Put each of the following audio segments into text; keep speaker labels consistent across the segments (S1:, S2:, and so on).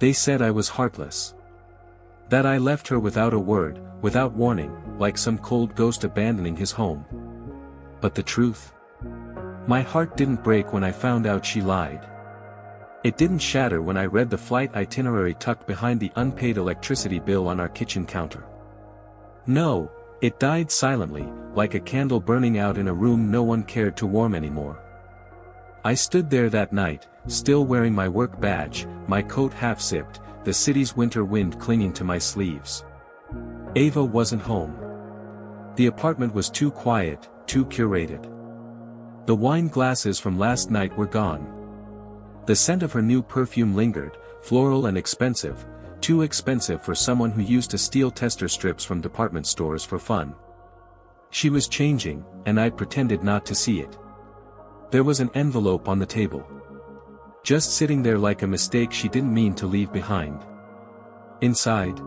S1: They said I was heartless. That I left her without a word, without warning, like some cold ghost abandoning his home. But the truth? My heart didn't break when I found out she lied. It didn't shatter when I read the flight itinerary tucked behind the unpaid electricity bill on our kitchen counter. No, it died silently, like a candle burning out in a room no one cared to warm anymore. I stood there that night, still wearing my work badge, my coat half-zipped, the city's winter wind clinging to my sleeves. Ava wasn't home. The apartment was too quiet, too curated. The wine glasses from last night were gone. The scent of her new perfume lingered, floral and expensive, too expensive for someone who used to steal tester strips from department stores for fun. She was changing, and I pretended not to see it. There was an envelope on the table. Just sitting there like a mistake she didn't mean to leave behind. Inside,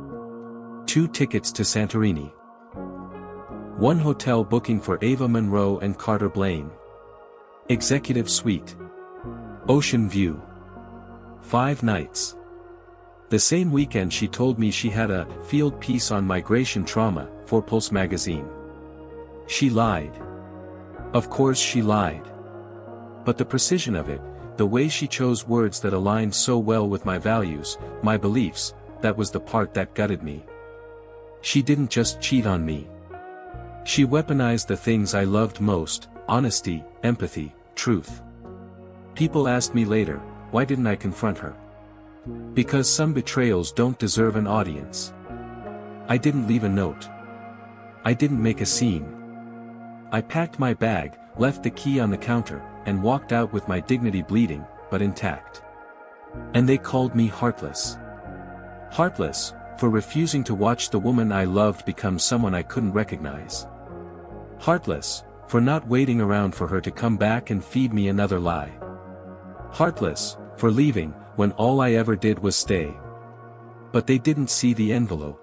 S1: 2 tickets to Santorini. 1 hotel booking for Ava Monroe and Carter Blaine. Executive suite. Ocean view. 5 nights. The same weekend she told me she had a field piece on migration trauma for Pulse magazine. She lied. Of course she lied. But the precision of it, the way she chose words that aligned so well with my values, my beliefs, that was the part that gutted me. She didn't just cheat on me. She weaponized the things I loved most: honesty, empathy, truth. People asked me later, why didn't I confront her? Because some betrayals don't deserve an audience. I didn't leave a note. I didn't make a scene. I packed my bag, left the key on the counter, and walked out with my dignity bleeding, but intact. And they called me heartless. Heartless, for refusing to watch the woman I loved become someone I couldn't recognize. Heartless, for not waiting around for her to come back and feed me another lie. Heartless, for leaving, when all I ever did was stay. But they didn't see the envelope.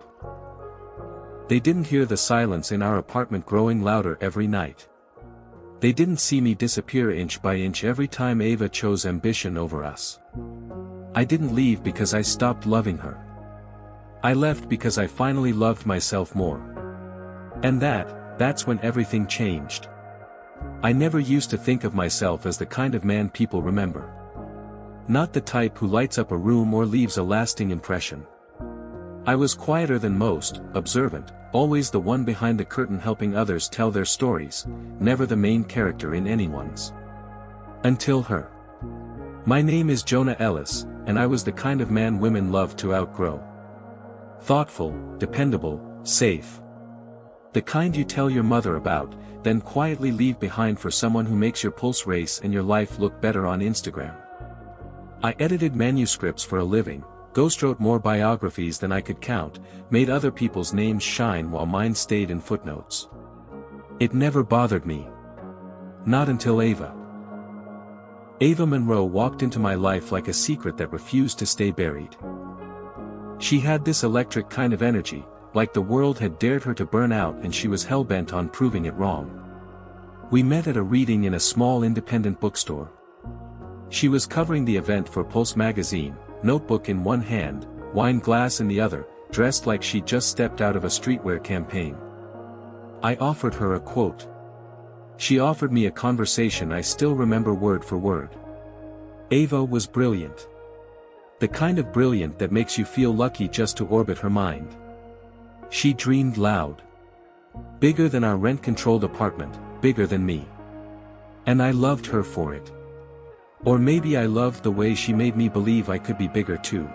S1: They didn't hear the silence in our apartment growing louder every night. They didn't see me disappear inch by inch every time Ava chose ambition over us. I didn't leave because I stopped loving her. I left because I finally loved myself more. And that's when everything changed. I never used to think of myself as the kind of man people remember. Not the type who lights up a room or leaves a lasting impression. I was quieter than most, observant, always the one behind the curtain helping others tell their stories, never the main character in anyone's. Until her. My name is Jonah Ellis, and I was the kind of man women love to outgrow. Thoughtful, dependable, safe. The kind you tell your mother about, then quietly leave behind for someone who makes your pulse race and your life look better on Instagram. I edited manuscripts for a living, ghostwrote more biographies than I could count, made other people's names shine while mine stayed in footnotes. It never bothered me. Not until Ava. Ava Monroe walked into my life like a secret that refused to stay buried. She had this electric kind of energy, like the world had dared her to burn out and she was hell-bent on proving it wrong. We met at a reading in a small independent bookstore. She was covering the event for Pulse magazine, notebook in one hand, wine glass in the other, dressed like she'd just stepped out of a streetwear campaign. I offered her a quote. She offered me a conversation I still remember word for word. Ava was brilliant. The kind of brilliant that makes you feel lucky just to orbit her mind. She dreamed loud. Bigger than our rent-controlled apartment, bigger than me. And I loved her for it. Or maybe I loved the way she made me believe I could be bigger too.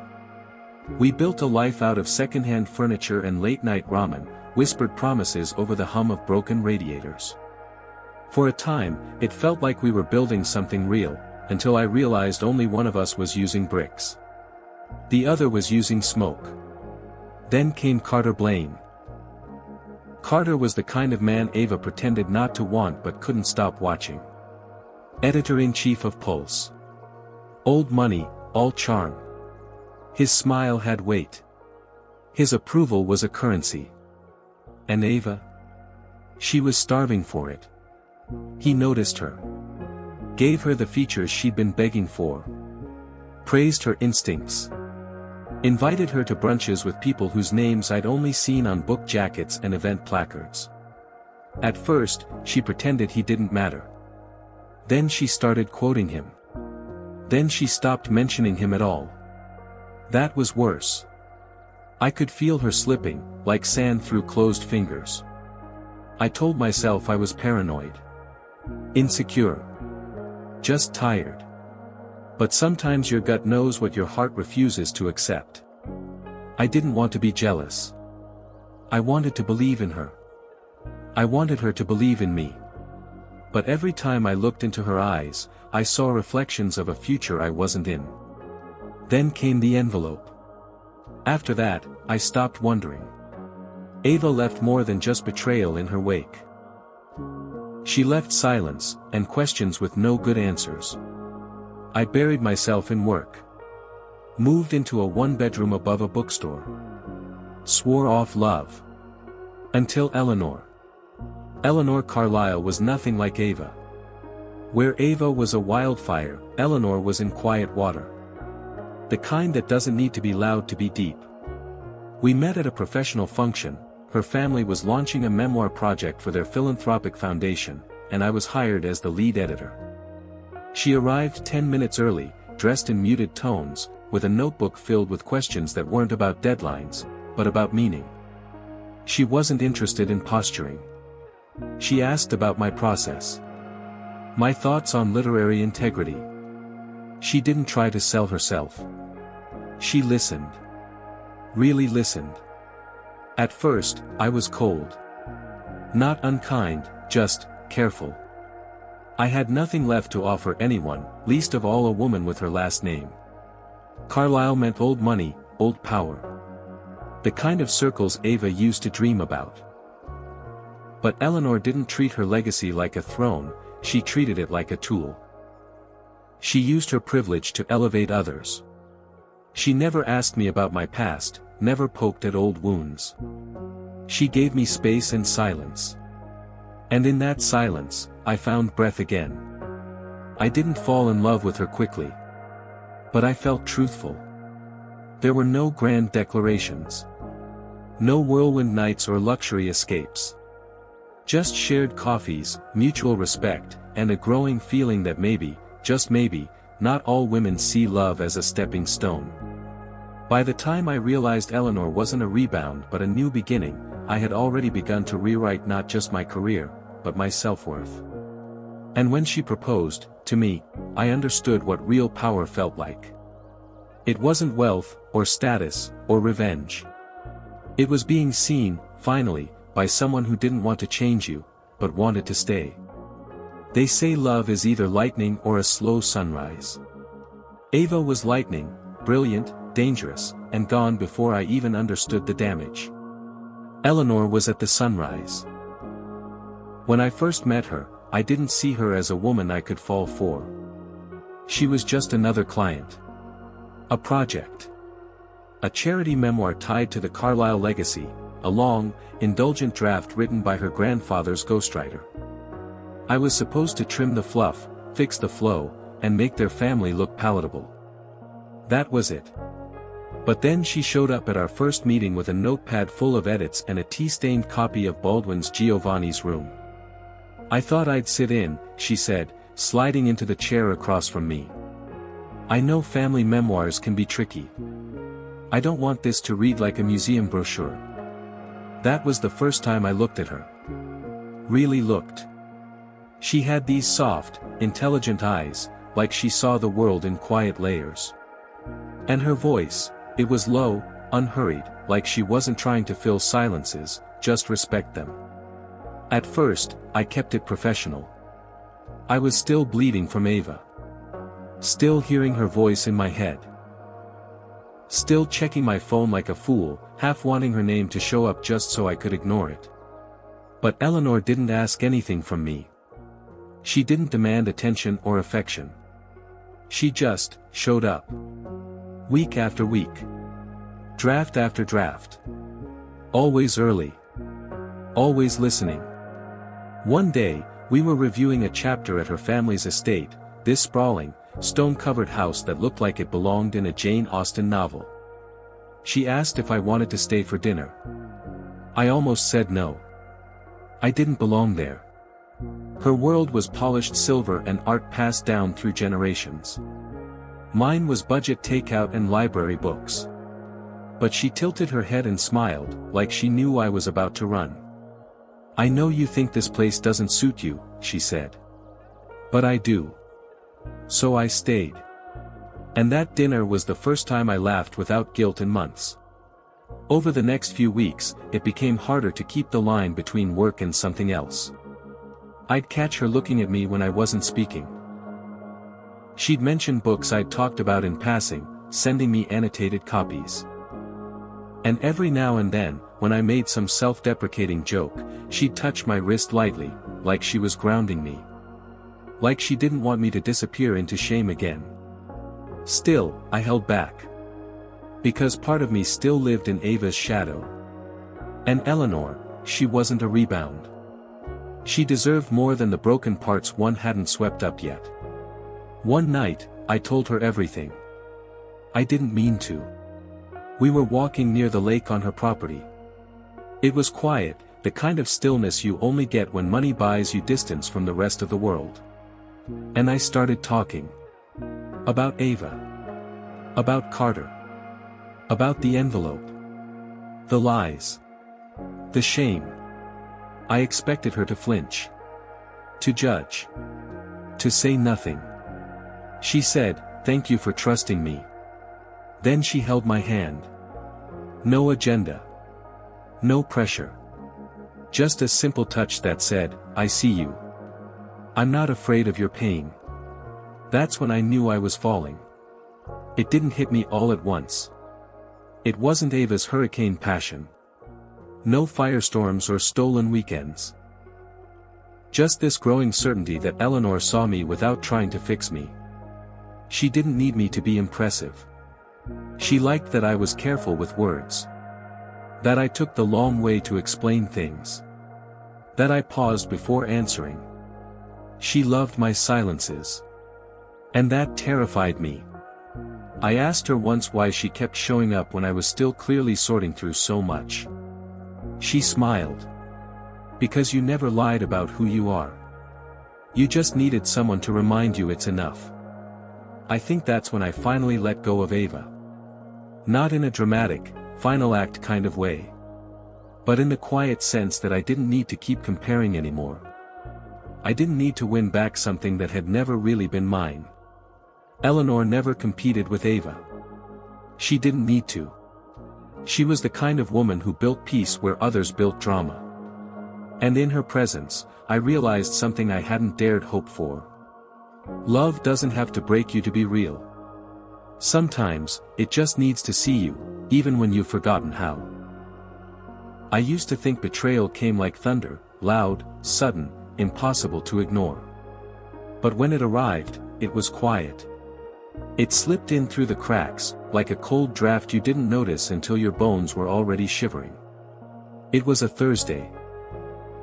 S1: We built a life out of second-hand furniture and late-night ramen, whispered promises over the hum of broken radiators. For a time, it felt like we were building something real, until I realized only one of us was using bricks. The other was using smoke. Then came Carter Blaine. Carter was the kind of man Ava pretended not to want but couldn't stop watching. Editor-in-chief of Pulse. Old money, all charm. His smile had weight. His approval was a currency. And Ava? She was starving for it. He noticed her. Gave her the features she'd been begging for. Praised her instincts. Invited her to brunches with people whose names I'd only seen on book jackets and event placards. At first, she pretended he didn't matter. Then she started quoting him. Then she stopped mentioning him at all. That was worse. I could feel her slipping, like sand through closed fingers. I told myself I was paranoid. Insecure. Just tired. But sometimes your gut knows what your heart refuses to accept. I didn't want to be jealous. I wanted to believe in her. I wanted her to believe in me. But every time I looked into her eyes, I saw reflections of a future I wasn't in. Then came the envelope. After that, I stopped wondering. Ava left more than just betrayal in her wake. She left silence, and questions with no good answers. I buried myself in work. Moved into a one-bedroom above a bookstore. Swore off love. Until Eleanor. Eleanor Carlisle was nothing like Ava. Where Ava was a wildfire, Eleanor was in quiet water. The kind that doesn't need to be loud to be deep. We met at a professional function. Her family was launching a memoir project for their philanthropic foundation, and I was hired as the lead editor. She arrived 10 minutes early, dressed in muted tones, with a notebook filled with questions that weren't about deadlines, but about meaning. She wasn't interested in posturing. She asked about my process. My thoughts on literary integrity. She didn't try to sell herself. She listened. Really listened. At first, I was cold. Not unkind, just careful. I had nothing left to offer anyone, least of all a woman with her last name. Carlisle meant old money, old power. The kind of circles Ava used to dream about. But Eleanor didn't treat her legacy like a throne, she treated it like a tool. She used her privilege to elevate others. She never asked me about my past, never poked at old wounds. She gave me space and silence. And in that silence, I found breath again. I didn't fall in love with her quickly. But I felt truthful. There were no grand declarations. No whirlwind nights or luxury escapes. Just shared coffees, mutual respect, and a growing feeling that maybe, just maybe, not all women see love as a stepping stone. By the time I realized Eleanor wasn't a rebound but a new beginning, I had already begun to rewrite not just my career, but my self-worth. And when she proposed, to me, I understood what real power felt like. It wasn't wealth, or status, or revenge. It was being seen, finally, by someone who didn't want to change you, but wanted to stay. They say love is either lightning or a slow sunrise. Ava was lightning, brilliant, dangerous, and gone before I even understood the damage. Eleanor was at the sunrise. When I first met her, I didn't see her as a woman I could fall for. She was just another client. A project. A charity memoir tied to the Carlisle legacy, a long, indulgent draft written by her grandfather's ghostwriter. I was supposed to trim the fluff, fix the flow, and make their family look palatable. That was it. But then she showed up at our first meeting with a notepad full of edits and a tea-stained copy of Baldwin's Giovanni's Room. I thought I'd sit in, she said, sliding into the chair across from me. I know family memoirs can be tricky. I don't want this to read like a museum brochure. That was the first time I looked at her. Really looked. She had these soft, intelligent eyes, like she saw the world in quiet layers. And her voice, it was low, unhurried, like she wasn't trying to fill silences, just respect them. At first, I kept it professional. I was still bleeding from Ava. Still hearing her voice in my head. Still checking my phone like a fool, half wanting her name to show up just so I could ignore it. But Eleanor didn't ask anything from me. She didn't demand attention or affection. She just showed up. Week after week. Draft after draft. Always early. Always listening. One day, we were reviewing a chapter at her family's estate, this sprawling, stone-covered house that looked like it belonged in a Jane Austen novel. She asked if I wanted to stay for dinner. I almost said no. I didn't belong there. Her world was polished silver and art passed down through generations. Mine was budget takeout and library books. But she tilted her head and smiled, like she knew I was about to run. I know you think this place doesn't suit you, she said. But I do. So I stayed. And that dinner was the first time I laughed without guilt in months. Over the next few weeks, it became harder to keep the line between work and something else. I'd catch her looking at me when I wasn't speaking. She'd mention books I'd talked about in passing, sending me annotated copies. And every now and then, when I made some self-deprecating joke, she'd touch my wrist lightly, like she was grounding me. Like she didn't want me to disappear into shame again. Still, I held back. Because part of me still lived in Ava's shadow. And Eleanor, she wasn't a rebound. She deserved more than the broken parts one hadn't swept up yet. One night, I told her everything. I didn't mean to. We were walking near the lake on her property. It was quiet, the kind of stillness you only get when money buys you distance from the rest of the world. And I started talking. About Ava. About Carter. About the envelope. The lies. The shame. I expected her to flinch. To judge. To say nothing. She said, "Thank you for trusting me." Then she held my hand. No agenda. No pressure. Just a simple touch that said, "I see you. I'm not afraid of your pain." That's when I knew I was falling. It didn't hit me all at once. It wasn't Ava's hurricane passion. No firestorms or stolen weekends. Just this growing certainty that Eleanor saw me without trying to fix me. She didn't need me to be impressive. She liked that I was careful with words. That I took the long way to explain things. That I paused before answering. She loved my silences. And that terrified me. I asked her once why she kept showing up when I was still clearly sorting through so much. She smiled. Because you never lied about who you are. You just needed someone to remind you it's enough. I think that's when I finally let go of Ava. Not in a dramatic, final act kind of way. But in the quiet sense that I didn't need to keep comparing anymore. I didn't need to win back something that had never really been mine. Eleanor never competed with Ava. She didn't need to. She was the kind of woman who built peace where others built drama. And in her presence, I realized something I hadn't dared hope for. Love doesn't have to break you to be real. Sometimes, it just needs to see you, even when you've forgotten how. I used to think betrayal came like thunder, loud, sudden, impossible to ignore. But when it arrived, it was quiet. It slipped in through the cracks, like a cold draft you didn't notice until your bones were already shivering. It was a Thursday.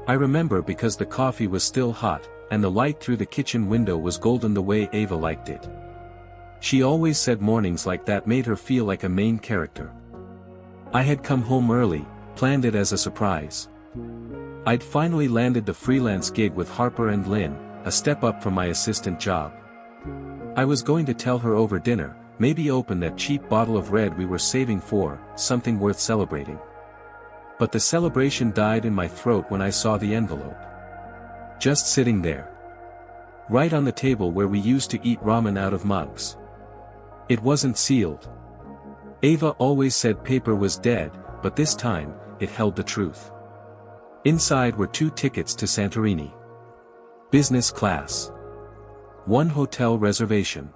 S1: I remember because the coffee was still hot, and the light through the kitchen window was golden the way Ava liked it. She always said mornings like that made her feel like a main character. I had come home early, planned it as a surprise. I'd finally landed the freelance gig with Harper and Lynn, a step up from my assistant job. I was going to tell her over dinner, maybe open that cheap bottle of red we were saving for, something worth celebrating. But the celebration died in my throat when I saw the envelope. Just sitting there. Right on the table where we used to eat ramen out of mugs. It wasn't sealed. Ava always said paper was dead, but this time, it held the truth. Inside were 2 tickets to Santorini. Business class. 1 hotel reservation.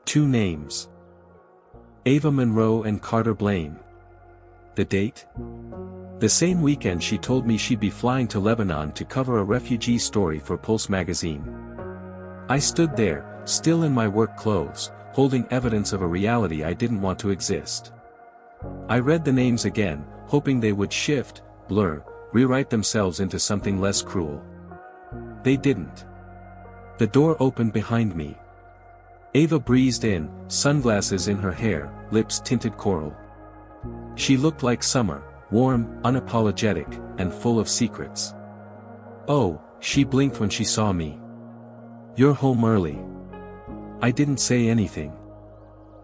S1: 2 names. Ava Monroe and Carter Blaine. The date? The same weekend she told me she'd be flying to Lebanon to cover a refugee story for Pulse magazine. I stood there, still in my work clothes, holding evidence of a reality I didn't want to exist. I read the names again, hoping they would shift, blur, rewrite themselves into something less cruel. They didn't. The door opened behind me. Ava breezed in, sunglasses in her hair, lips tinted coral. She looked like summer, warm, unapologetic, and full of secrets. "Oh," she blinked when she saw me. "You're home early." I didn't say anything.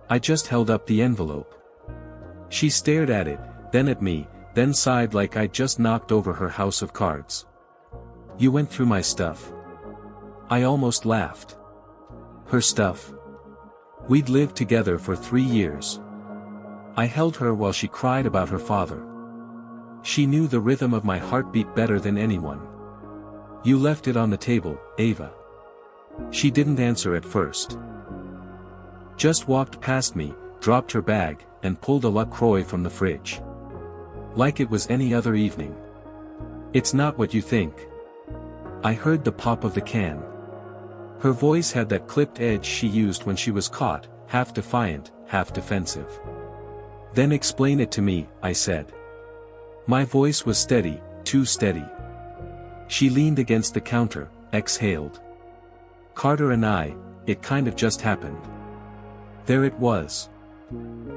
S1: I just held up the envelope. She stared at it, then at me, then sighed like I'd just knocked over her house of cards. "You went through my stuff." I almost laughed. Her stuff? We'd lived together for 3 years. I held her while she cried about her father. She knew the rhythm of my heartbeat better than anyone. "You left it on the table, Ava." She didn't answer at first. Just walked past me, dropped her bag, and pulled a LaCroix from the fridge. Like it was any other evening. "It's not what you think." I heard the pop of the can. Her voice had that clipped edge she used when she was caught, half defiant, half defensive. "Then explain it to me," I said. My voice was steady, too steady. She leaned against the counter, exhaled. "Carter and I, it kind of just happened." There it was.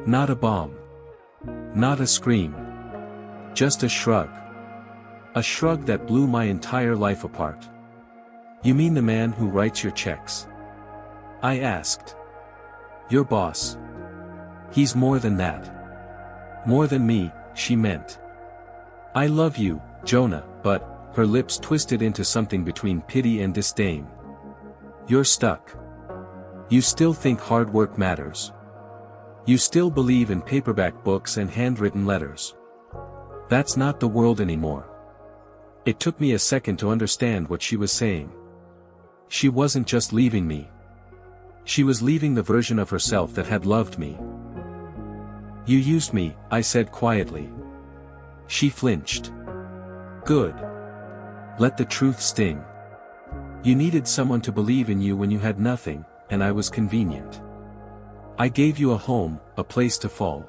S1: Not a bomb. Not a scream. Just a shrug. A shrug that blew my entire life apart. "You mean the man who writes your checks?" I asked. "Your boss. He's more than that. More than me," she meant. "I love you, Jonah, but," her lips twisted into something between pity and disdain. "You're stuck. You still think hard work matters. You still believe in paperback books and handwritten letters. That's not the world anymore." It took me a second to understand what she was saying. She wasn't just leaving me. She was leaving the version of herself that had loved me. "You used me," I said quietly. She flinched. "Good. Let the truth sting. You needed someone to believe in you when you had nothing, and I was convenient. I gave you a home, a place to fall.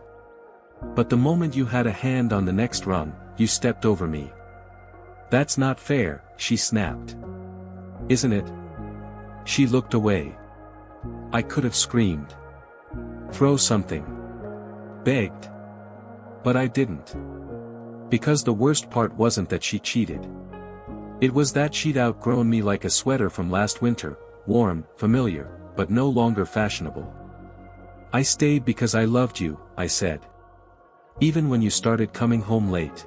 S1: But the moment you had a hand on the next rung, you stepped over me." "That's not fair," she snapped. "Isn't it?" She looked away. I could have screamed. "Throw something." Begged. But I didn't. Because the worst part wasn't that she cheated. It was that she'd outgrown me like a sweater from last winter, warm, familiar, but no longer fashionable. "I stayed because I loved you," I said. "Even when you started coming home late.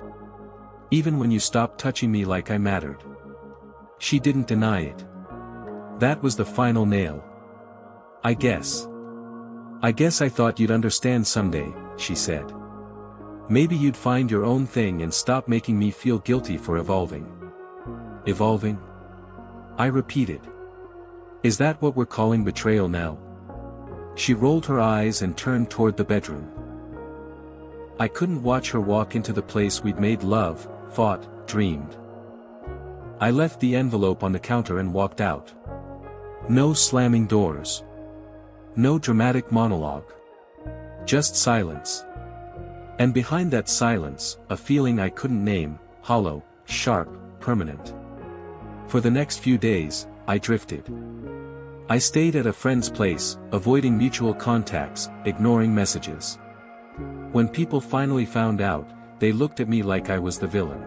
S1: Even when you stopped touching me like I mattered." She didn't deny it. That was the final nail. I guess I thought you'd understand someday," she said. "Maybe you'd find your own thing and stop making me feel guilty for evolving." "Evolving?" I repeated. "Is that what we're calling betrayal now?" She rolled her eyes and turned toward the bedroom. I couldn't watch her walk into the place we'd made love, fought, dreamed. I left the envelope on the counter and walked out. No slamming doors. No dramatic monologue. Just silence. And behind that silence, a feeling I couldn't name, hollow, sharp, permanent. For the next few days, I drifted. I stayed at a friend's place, avoiding mutual contacts, ignoring messages. When people finally found out, they looked at me like I was the villain.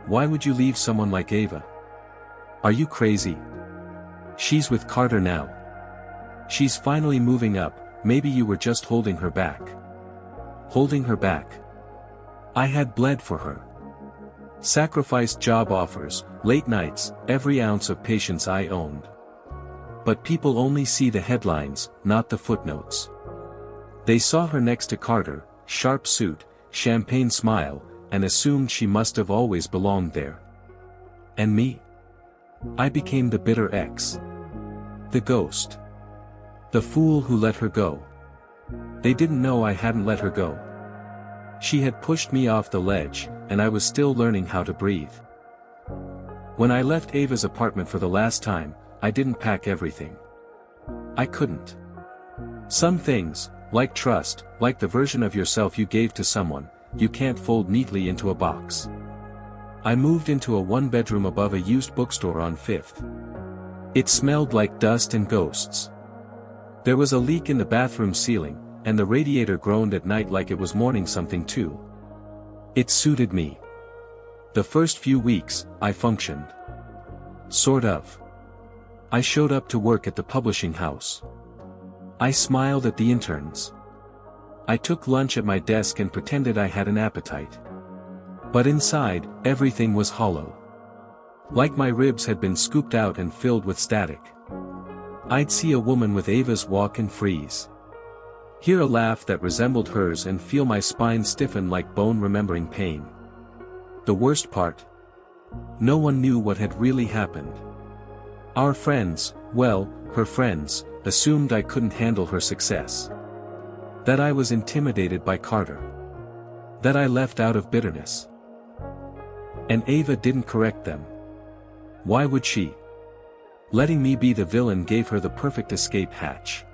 S1: "Why would you leave someone like Ava? Are you crazy? She's with Carter now. She's finally moving up, maybe you were just holding her back." Holding her back. I had bled for her. Sacrificed job offers, late nights, every ounce of patience I owned. But people only see the headlines, not the footnotes. They saw her next to Carter, sharp suit, champagne smile, and assumed she must have always belonged there. And me? I became the bitter ex. The ghost. The fool who let her go. They didn't know I hadn't let her go. She had pushed me off the ledge, and I was still learning how to breathe. When I left Ava's apartment for the last time, I didn't pack everything. I couldn't. Some things, like trust, like the version of yourself you gave to someone, you can't fold neatly into a box. I moved into a one-bedroom above a used bookstore on 5th. It smelled like dust and ghosts. There was a leak in the bathroom ceiling, and the radiator groaned at night like it was mourning something too. It suited me. The first few weeks, I functioned. Sort of. I showed up to work at the publishing house. I smiled at the interns. I took lunch at my desk and pretended I had an appetite. But inside, everything was hollow. Like my ribs had been scooped out and filled with static. I'd see a woman with Ava's walk and freeze. Hear a laugh that resembled hers and feel my spine stiffen like bone remembering pain. The worst part? No one knew what had really happened. Our friends, well, her friends, assumed I couldn't handle her success. That I was intimidated by Carter. That I left out of bitterness. And Ava didn't correct them. Why would she? Letting me be the villain gave her the perfect escape hatch.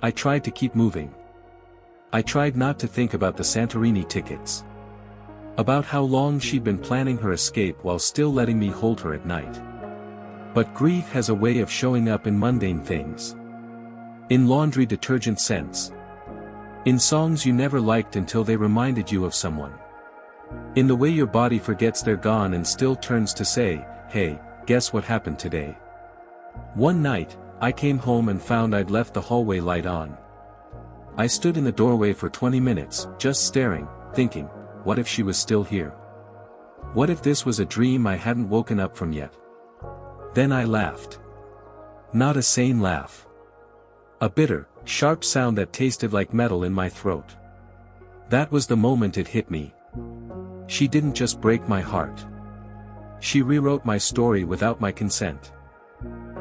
S1: I tried to keep moving. I tried not to think about the Santorini tickets. About how long she'd been planning her escape while still letting me hold her at night. But grief has a way of showing up in mundane things. In laundry detergent scents. In songs you never liked until they reminded you of someone. In the way your body forgets they're gone and still turns to say, "Hey, guess what happened today?" One night, I came home and found I'd left the hallway light on. I stood in the doorway for 20 minutes, just staring, thinking, what if she was still here? What if this was a dream I hadn't woken up from yet? Then I laughed. Not a sane laugh. A bitter, sharp sound that tasted like metal in my throat. That was the moment it hit me. She didn't just break my heart. She rewrote my story without my consent.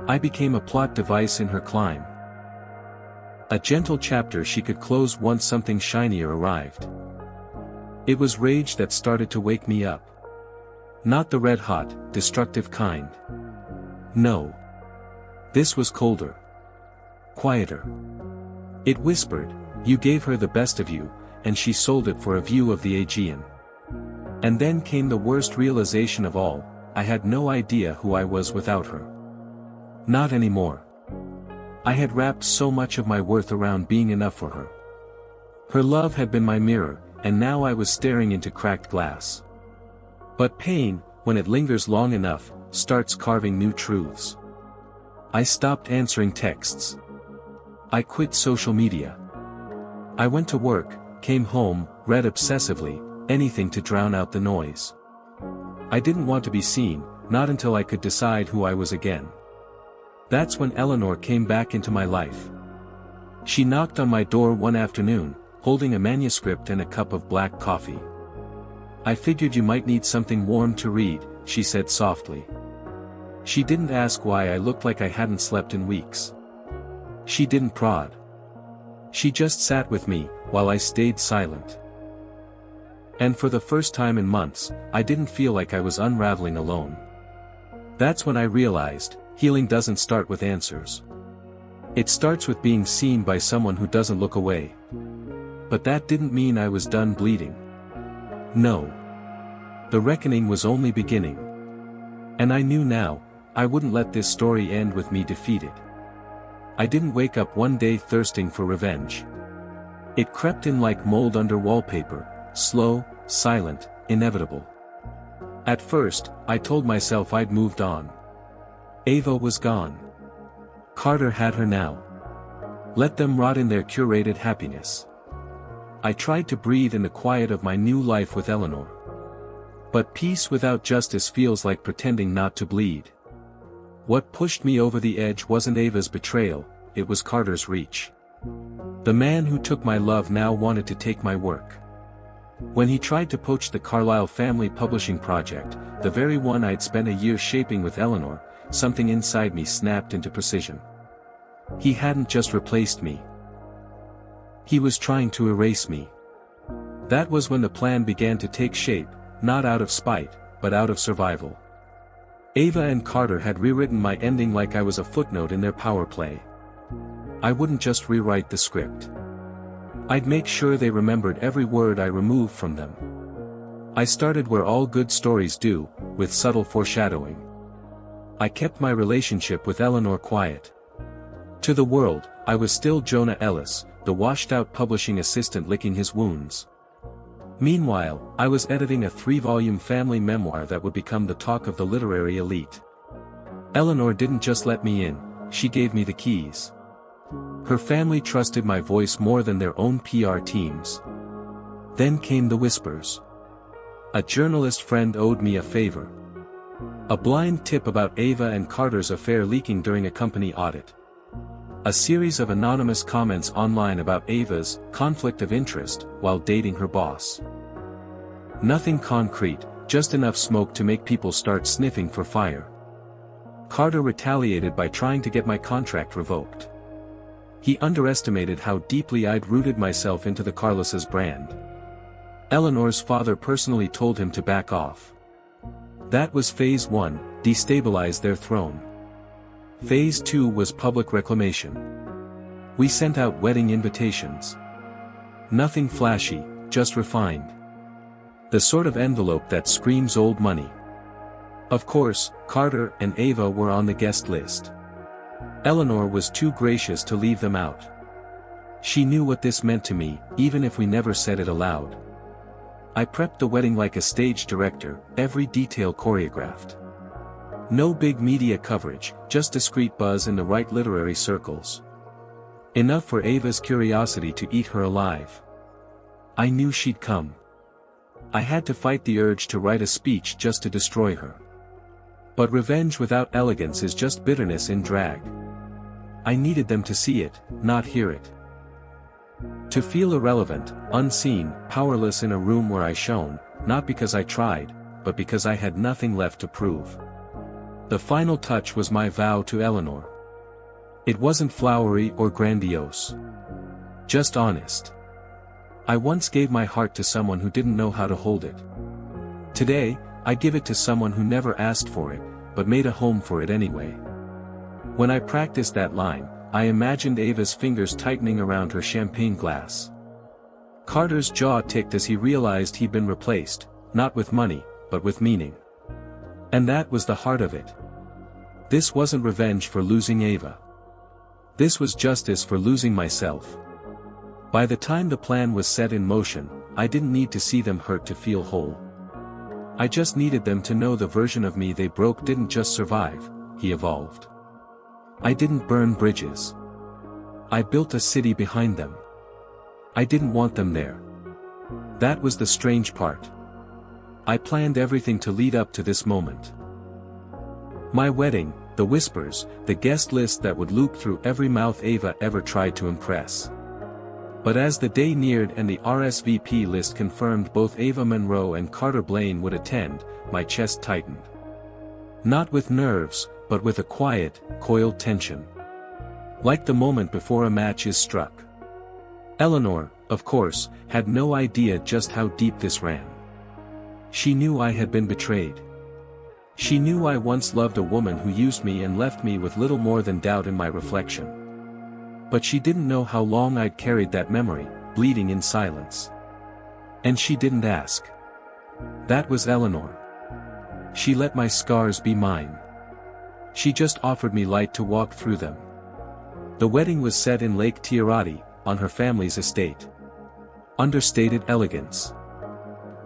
S1: I became a plot device in her climb. A gentle chapter she could close once something shinier arrived. It was rage that started to wake me up. Not the red-hot, destructive kind. No. This was colder. Quieter. It whispered, you gave her the best of you, and she sold it for a view of the Aegean. And then came the worst realization of all, I had no idea who I was without her. Not anymore. I had wrapped so much of my worth around being enough for her. Her love had been my mirror, and now I was staring into cracked glass. But pain, when it lingers long enough, starts carving new truths. I stopped answering texts. I quit social media. I went to work, came home, read obsessively, anything to drown out the noise. I didn't want to be seen, not until I could decide who I was again. That's when Eleanor came back into my life. She knocked on my door one afternoon, holding a manuscript and a cup of black coffee. I figured you might need something warm to read, she said softly. She didn't ask why I looked like I hadn't slept in weeks. She didn't prod. She just sat with me, while I stayed silent. And for the first time in months, I didn't feel like I was unraveling alone. That's when I realized, healing doesn't start with answers. It starts with being seen by someone who doesn't look away. But that didn't mean I was done bleeding. No. The reckoning was only beginning. And I knew now, I wouldn't let this story end with me defeated. I didn't wake up one day thirsting for revenge. It crept in like mold under wallpaper, slow, silent, inevitable. At first, I told myself I'd moved on. Ava was gone. Carter had her now. Let them rot in their curated happiness. I tried to breathe in the quiet of my new life with Eleanor. But peace without justice feels like pretending not to bleed. What pushed me over the edge wasn't Ava's betrayal, it was Carter's reach. The man who took my love now wanted to take my work. When he tried to poach the Carlyle family publishing project, the very one I'd spent a year shaping with Eleanor, something inside me snapped into precision. He hadn't just replaced me. He was trying to erase me. That was when the plan began to take shape, not out of spite, but out of survival. Ava and Carter had rewritten my ending like I was a footnote in their power play. I wouldn't just rewrite the script. I'd make sure they remembered every word I removed from them. I started where all good stories do, with subtle foreshadowing. I kept my relationship with Eleanor quiet. To the world, I was still Jonah Ellis, the washed-out publishing assistant licking his wounds. Meanwhile, I was editing a 3-volume family memoir that would become the talk of the literary elite. Eleanor didn't just let me in, she gave me the keys. Her family trusted my voice more than their own PR teams. Then came the whispers. A journalist friend owed me a favor. A blind tip about Ava and Carter's affair leaking during a company audit. A series of anonymous comments online about Ava's conflict of interest while dating her boss. Nothing concrete, just enough smoke to make people start sniffing for fire. Carter retaliated by trying to get my contract revoked. He underestimated how deeply I'd rooted myself into the Carlos's brand. Eleanor's father personally told him to back off. That was phase 1, destabilize their throne. Phase 2 was public reclamation. We sent out wedding invitations. Nothing flashy, just refined. The sort of envelope that screams old money. Of course, Carter and Ava were on the guest list. Eleanor was too gracious to leave them out. She knew what this meant to me, even if we never said it aloud. I prepped the wedding like a stage director, every detail choreographed. No big media coverage, just discreet buzz in the right literary circles. Enough for Ava's curiosity to eat her alive. I knew she'd come. I had to fight the urge to write a speech just to destroy her. But revenge without elegance is just bitterness in drag. I needed them to see it, not hear it. To feel irrelevant, unseen, powerless in a room where I shone, not because I tried, but because I had nothing left to prove. The final touch was my vow to Eleanor. It wasn't flowery or grandiose. Just honest. I once gave my heart to someone who didn't know how to hold it. Today, I give it to someone who never asked for it, but made a home for it anyway. When I practiced that line, I imagined Ava's fingers tightening around her champagne glass. Carter's jaw ticked as he realized he'd been replaced, not with money, but with meaning. And that was the heart of it. This wasn't revenge for losing Ava. This was justice for losing myself. By the time the plan was set in motion, I didn't need to see them hurt to feel whole. I just needed them to know the version of me they broke didn't just survive, he evolved. I didn't burn bridges. I built a city behind them. I didn't want them there. That was the strange part. I planned everything to lead up to this moment. My wedding, the whispers, the guest list that would loop through every mouth Ava ever tried to impress. But as the day neared and the RSVP list confirmed both Ava Monroe and Carter Blaine would attend, my chest tightened. Not with nerves, but with a quiet, coiled tension. Like the moment before a match is struck. Eleanor, of course, had no idea just how deep this ran. She knew I had been betrayed. She knew I once loved a woman who used me and left me with little more than doubt in my reflection. But she didn't know how long I'd carried that memory, bleeding in silence. And she didn't ask. That was Eleanor. She let my scars be mine. She just offered me light to walk through them. The wedding was set in Lake Tiarati, on her family's estate. Understated elegance.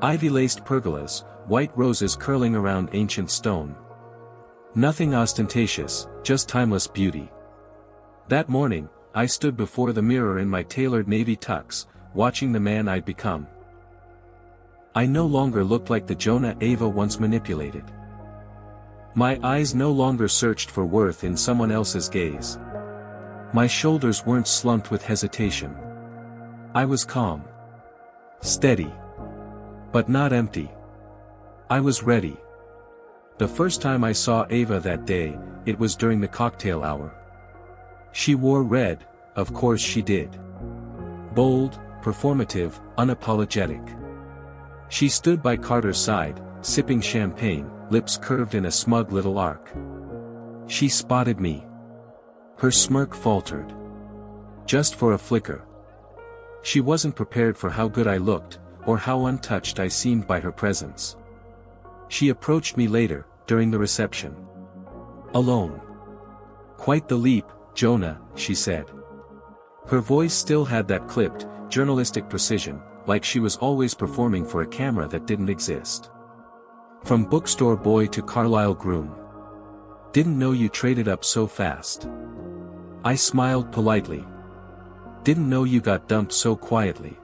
S1: Ivy-laced pergolas, white roses curling around ancient stone. Nothing ostentatious, just timeless beauty. That morning, I stood before the mirror in my tailored navy tux, watching the man I'd become. I no longer looked like the Jonah Ava once manipulated. My eyes no longer searched for worth in someone else's gaze. My shoulders weren't slumped with hesitation. I was calm. Steady. But not empty. I was ready. The first time I saw Ava that day, it was during the cocktail hour. She wore red, of course she did. Bold, performative, unapologetic. She stood by Carter's side, sipping champagne, lips curved in a smug little arc. She spotted me. Her smirk faltered. Just for a flicker. She wasn't prepared for how good I looked, or how untouched I seemed by her presence. She approached me later, during the reception. Alone. Quite the leap, Jonah, she said. Her voice still had that clipped, journalistic precision, like she was always performing for a camera that didn't exist. From bookstore boy to Carlisle groom. Didn't know you traded up so fast. I smiled politely. Didn't know you got dumped so quietly.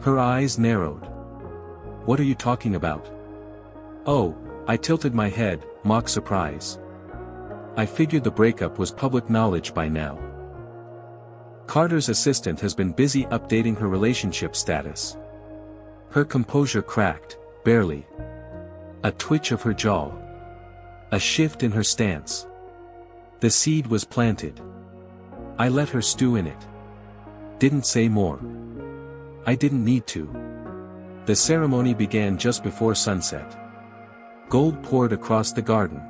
S1: Her eyes narrowed. What are you talking about? Oh, I tilted my head, mock surprise. I figured the breakup was public knowledge by now. Carter's assistant has been busy updating her relationship status. Her composure cracked, barely. A twitch of her jaw. A shift in her stance. The seed was planted. I let her stew in it. Didn't say more. I didn't need to. The ceremony began just before sunset. Gold poured across the garden.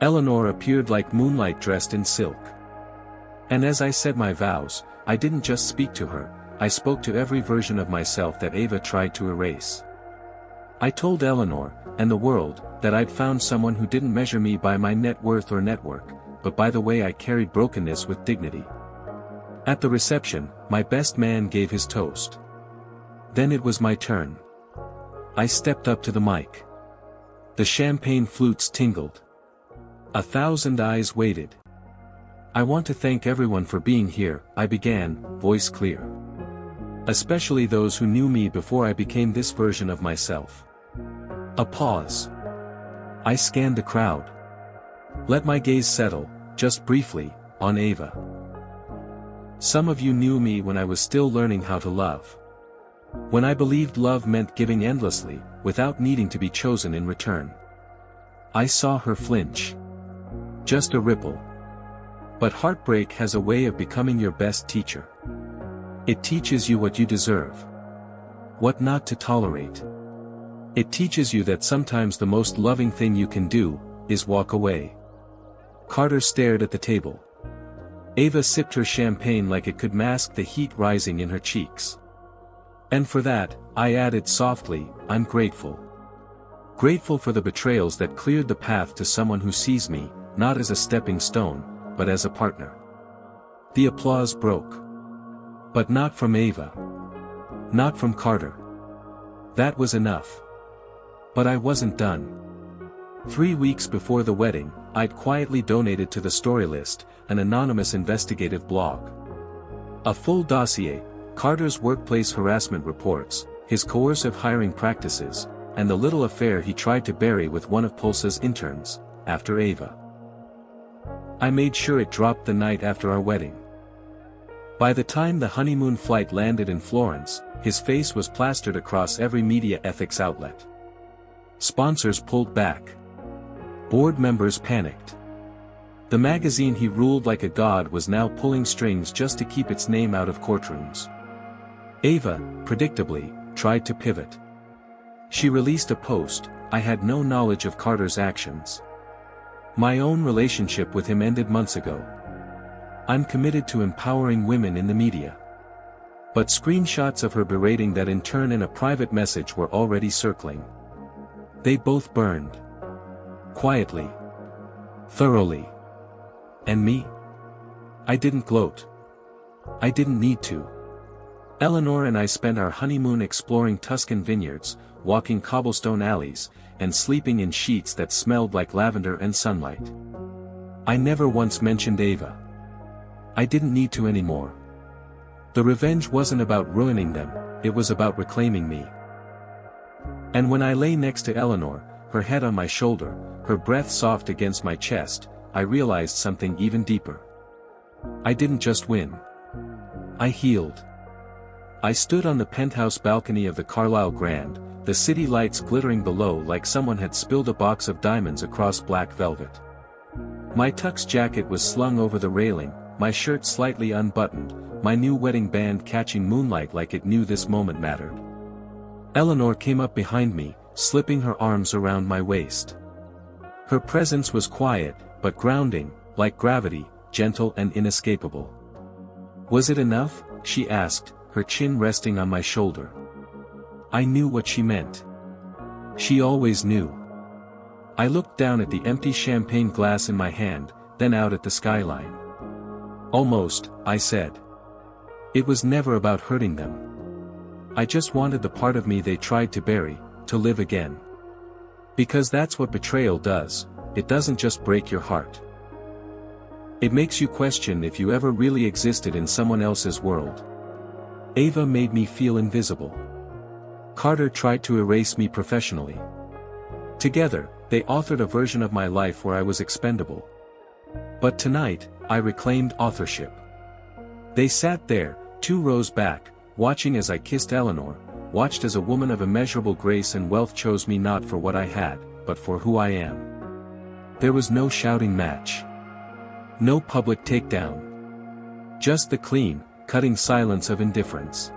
S1: Eleanor appeared like moonlight dressed in silk. And as I said my vows, I didn't just speak to her, I spoke to every version of myself that Ava tried to erase. I told Eleanor, and the world, that I'd found someone who didn't measure me by my net worth or network, but by the way I carried brokenness with dignity. At the reception, my best man gave his toast. Then it was my turn. I stepped up to the mic. The champagne flutes tingled. 1,000 eyes waited. I want to thank everyone for being here, I began, voice clear. Especially those who knew me before I became this version of myself. A pause. I scanned the crowd. Let my gaze settle, just briefly, on Ava. Some of you knew me when I was still learning how to love. When I believed love meant giving endlessly, without needing to be chosen in return. I saw her flinch. Just a ripple. But heartbreak has a way of becoming your best teacher. It teaches you what you deserve. What not to tolerate. It teaches you that sometimes the most loving thing you can do, is walk away. Carter stared at the table. Ava sipped her champagne like it could mask the heat rising in her cheeks. And for that, I added softly, I'm grateful. Grateful for the betrayals that cleared the path to someone who sees me, not as a stepping stone, but as a partner. The applause broke. But not from Ava. Not from Carter. That was enough. But I wasn't done. 3 weeks before the wedding, I'd quietly donated to the Storylist, an anonymous investigative blog. A full dossier, Carter's workplace harassment reports, his coercive hiring practices, and the little affair he tried to bury with one of Pulse's interns, after Ava. I made sure it dropped the night after our wedding. By the time the honeymoon flight landed in Florence, his face was plastered across every media ethics outlet. Sponsors pulled back. Board members panicked. The magazine he ruled like a god was now pulling strings just to keep its name out of courtrooms. Ava, predictably, tried to pivot. She released a post, I had no knowledge of Carter's actions. My own relationship with him ended months ago. I'm committed to empowering women in the media. But screenshots of her berating that in turn in a private message were already circling. They both burned. Quietly. Thoroughly. And me? I didn't gloat. I didn't need to. Eleanor and I spent our honeymoon exploring Tuscan vineyards, walking cobblestone alleys, and sleeping in sheets that smelled like lavender and sunlight. I never once mentioned Ava. I didn't need to anymore. The revenge wasn't about ruining them, it was about reclaiming me. And when I lay next to Eleanor, her head on my shoulder, her breath soft against my chest, I realized something even deeper. I didn't just win. I healed. I stood on the penthouse balcony of the Carlisle Grand, the city lights glittering below like someone had spilled a box of diamonds across black velvet. My tux jacket was slung over the railing, my shirt slightly unbuttoned, my new wedding band catching moonlight like it knew this moment mattered. Eleanor came up behind me, slipping her arms around my waist. Her presence was quiet, but grounding, like gravity, gentle and inescapable. Was it enough? She asked, her chin resting on my shoulder. I knew what she meant. She always knew. I looked down at the empty champagne glass in my hand, then out at the skyline. Almost, I said. It was never about hurting them. I just wanted the part of me they tried to bury, to live again. Because that's what betrayal does, it doesn't just break your heart. It makes you question if you ever really existed in someone else's world. Ava made me feel invisible. Carter tried to erase me professionally. Together, they authored a version of my life where I was expendable. But tonight, I reclaimed authorship. They sat there, 2 rows back, watching as I kissed Eleanor, watched as a woman of immeasurable grace and wealth chose me not for what I had, but for who I am. There was no shouting match. No public takedown. Just the clean, cutting silence of indifference.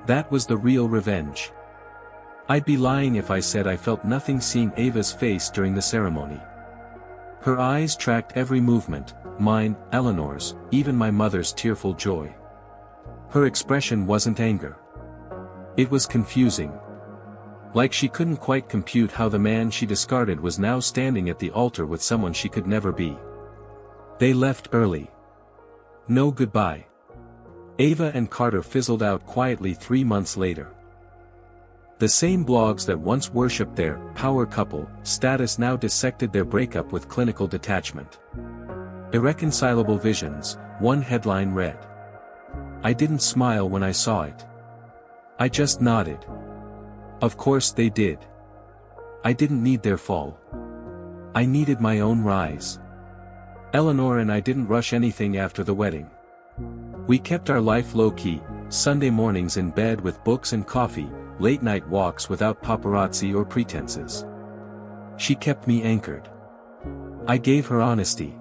S1: That was the real revenge. I'd be lying if I said I felt nothing seeing Ava's face during the ceremony. Her eyes tracked every movement, mine, Eleanor's, even my mother's tearful joy. Her expression wasn't anger. It was confusing. Like she couldn't quite compute how the man she discarded was now standing at the altar with someone she could never be. They left early. No goodbye. Ava and Carter fizzled out quietly 3 months later. The same blogs that once worshipped their power couple status now dissected their breakup with clinical detachment. Irreconcilable visions, one headline read. I didn't smile when I saw it. I just nodded. Of course they did. I didn't need their fall. I needed my own rise. Eleanor and I didn't rush anything after the wedding. We kept our life low-key, Sunday mornings in bed with books and coffee, late-night walks without paparazzi or pretenses. She kept me anchored. I gave her honesty.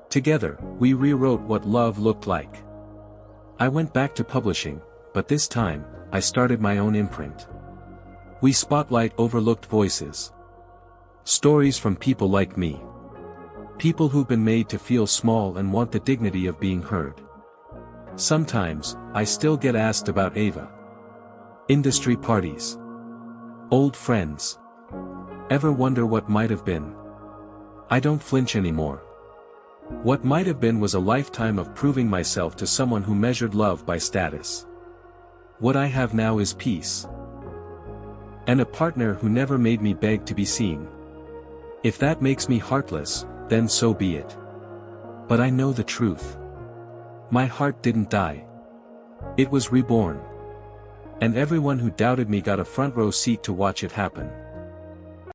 S1: Together, we rewrote what love looked like. I went back to publishing, but this time, I started my own imprint. We spotlight overlooked voices. Stories from people like me. People who've been made to feel small and want the dignity of being heard. Sometimes, I still get asked about Ava. Industry parties. Old friends. Ever wonder what might have been? I don't flinch anymore. What might have been was a lifetime of proving myself to someone who measured love by status. What I have now is peace. And a partner who never made me beg to be seen. If that makes me heartless, then so be it. But I know the truth. My heart didn't die. It was reborn. And everyone who doubted me got a front row seat to watch it happen.